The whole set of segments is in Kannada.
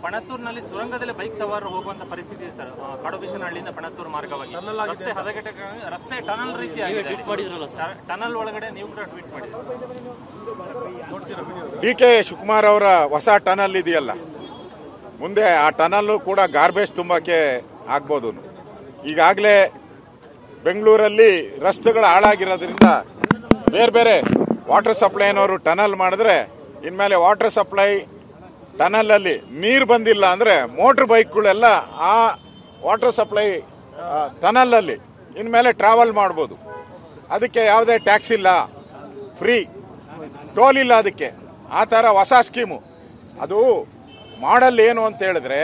ಪಣತ್ತೂರಿನಲ್ಲಿ ಸುರಂಗದಲ್ಲಿ ಬೈಕ್ ಸವಾರರು ಹೋಗುವಂತ ಪರಿಸ್ಥಿತಿ ಇದೆ ಸರ್. ಕಡುಬಿಸನಹಳ್ಳಿಯಿಂದ ಪಣತ್ತೂರು ಮಾರ್ಗವಾಗಿ ರಸ್ತೆ ಹದಗೆಟ್ಟ, ರಸ್ತೆ ಟನಲ್ ರೀತಿ ಆಗಿದೆ. ಟನಲ್ ಒಳಗಡೆ ನೀವು ಕೂಡ ಟ್ವೀಟ್ ಮಾಡಿದ್ದೀರಿ. ಡಿ ಕೆ ಶಿವಕುಮಾರ್ ಅವರ ಹೊಸ ಟನಲ್ ಇದೆಯಲ್ಲ, ಮುಂದೆ ಆ ಟನಲ್ ಕೂಡ ಗಾರ್ಬೇಜ್ ತುಂಬಕ್ಕೆ ಆಗ್ಬೋದು. ಈಗಾಗಲೇ ಬೆಂಗಳೂರಲ್ಲಿ ರಸ್ತೆಗಳು ಹಾಳಾಗಿರೋದ್ರಿಂದ ಬೇರೆ ಬೇರೆ ವಾಟರ್ ಸಪ್ಲೈನವರು ಟನಲ್ ಮಾಡಿದ್ರೆ ಇನ್ಮೇಲೆ ವಾಟರ್ ಸಪ್ಲೈ ಟನಲಲ್ಲಿ ನೀರು ಬಂದಿಲ್ಲ ಅಂದರೆ ಮೋಟ್ರ್ ಬೈಕ್ಗಳೆಲ್ಲ ಆ ವಾಟರ್ ಸಪ್ಲೈ ಟನಲಲ್ಲಿ ಇನ್ಮೇಲೆ ಟ್ರಾವೆಲ್ ಮಾಡ್ಬೋದು. ಅದಕ್ಕೆ ಯಾವುದೇ ಟ್ಯಾಕ್ಸ್ ಇಲ್ಲ, ಫ್ರೀ, ಟೋಲ್ ಇಲ್ಲ ಅದಕ್ಕೆ. ಆ ಥರ ಹೊಸ ಸ್ಕೀಮು. ಅದು ಮಾಡಲ್ ಏನು ಅಂತ ಹೇಳಿದ್ರೆ,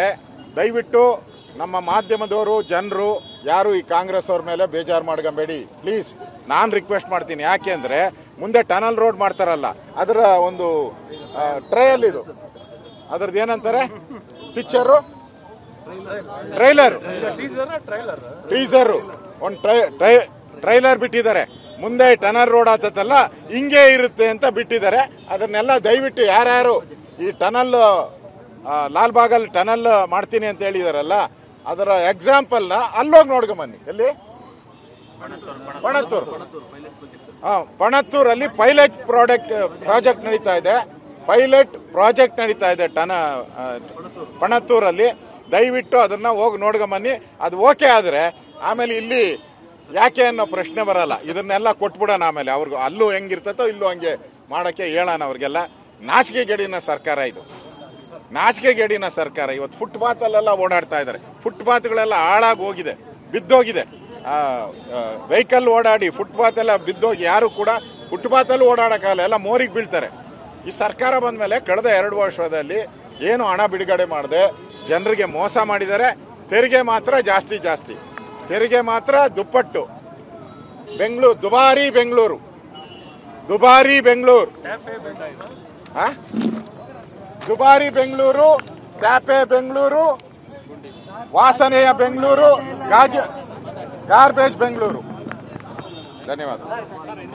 ದಯವಿಟ್ಟು ನಮ್ಮ ಮಾಧ್ಯಮದವರು ಜನರು ಯಾರು ಈ ಕಾಂಗ್ರೆಸ್ ಅವ್ರ ಮೇಲೆ ಬೇಜಾರು ಮಾಡ್ಕೊಂಬೇಡಿ ಪ್ಲೀಸ್. ನಾನು ರಿಕ್ವೆಸ್ಟ್ ಮಾಡ್ತೀನಿ. ಯಾಕೆ ಅಂದರೆ ಮುಂದೆ ಟನಲ್ ರೋಡ್ ಮಾಡ್ತಾರಲ್ಲ, ಅದರ ಒಂದು ಟ್ರಯಲ್ ಇದು, ಅದ್ರದ್ದು ಏನಂತಾರೆ ಪಿಕ್ಚರು, ಟೀಸರು, ಒಂದು ಟ್ರೈಲರ್ ಬಿಟ್ಟಿದ್ದಾರೆ. ಮುಂದೆ ಟನಲ್ ರೋಡ್ ಆತಲ್ಲ ಹಿಂಗೆ ಇರುತ್ತೆ ಅಂತ ಬಿಟ್ಟಿದ್ದಾರೆ. ಅದನ್ನೆಲ್ಲ ದಯವಿಟ್ಟು ಯಾರ್ಯಾರು ಈ ಟನಲ್ ಲಾಲ್ಬಾಗಲ್ ಟನಲ್ ಮಾಡ್ತೀನಿ ಅಂತ ಹೇಳಿದಾರಲ್ಲ, ಅದರ ಎಕ್ಸಾಂಪಲ್ನ ಅಲ್ಲೋಗಿ ನೋಡ್ಕೊಂಬನ್ನಿ. ಎಲ್ಲಿ? ಪಣತ್ತೂರಲ್ಲಿ ಪೈಲಟ್ ಪ್ರಾಜೆಕ್ಟ್ ನಡೀತಾ ಇದೆ. ಪಣತ್ತೂರಲ್ಲಿ ದಯವಿಟ್ಟು ಅದನ್ನ ಹೋಗಿ ನೋಡ್ಕೊಂಬನ್ನಿ. ಅದು ಓಕೆ ಆದರೆ ಆಮೇಲೆ ಇಲ್ಲಿ ಯಾಕೆ ಅನ್ನೋ ಪ್ರಶ್ನೆ ಬರಲ್ಲ. ಇದನ್ನೆಲ್ಲ ಕೊಟ್ಬಿಡೋಣ ಆಮೇಲೆ ಅವ್ರಿಗೂ. ಅಲ್ಲೂ ಹೆಂಗಿರ್ತತೋ ಇಲ್ಲೂ ಹಂಗೆ ಮಾಡೋಕ್ಕೆ ಹೇಳೋಣ ಅವ್ರಿಗೆಲ್ಲ. ನಾಚಿಕೆಗೇಡಿನ ಸರ್ಕಾರ ಇದು, ನಾಚಿಕೆಗೇಡಿನ ಸರ್ಕಾರ. ಇವತ್ತು ಫುಟ್ಪಾತಲ್ಲೆಲ್ಲ ಓಡಾಡ್ತಾ ಇದ್ದಾರೆ. ಫುಟ್ಪಾತ್ಗಳೆಲ್ಲ ಹಾಳಾಗಿ ಹೋಗಿದೆ, ಬಿದ್ದೋಗಿದೆ. ವೆಹಿಕಲ್ ಓಡಾಡಿ ಫುಟ್ಪಾತ್ ಎಲ್ಲ ಬಿದ್ದೋಗಿ ಯಾರು ಕೂಡ ಫುಟ್ಪಾತಲ್ಲೂ ಓಡಾಡೋಕ್ಕಾಗಲ್ಲ, ಎಲ್ಲ ಮೋರಿಗೆ ಬೀಳ್ತಾರೆ. ಈ ಸರ್ಕಾರ ಬಂದ ಮೇಲೆ ಕಳೆದ 2 ವರ್ಷದಲ್ಲಿ ಏನು ಹಣ ಬಿಡುಗಡೆ ಮಾಡದೆ ಜನರಿಗೆ ಮೋಸ ಮಾಡಿದ್ದಾರೆ. ತೆರಿಗೆ ಮಾತ್ರ ಜಾಸ್ತಿ, ತೆರಿಗೆ ಮಾತ್ರ ದುಪ್ಪಟ್ಟು. ದುಬಾರಿ ಬೆಂಗಳೂರು, ದುಬಾರಿ ಬೆಂಗಳೂರು, ಟ್ಯಾಪೆ ಬೆಂಗಳೂರು, ವಾಸನೆಯ ಬೆಂಗಳೂರು, ಗಾರ್ಬೇಜ್ ಬೆಂಗಳೂರು. ಧನ್ಯವಾದ.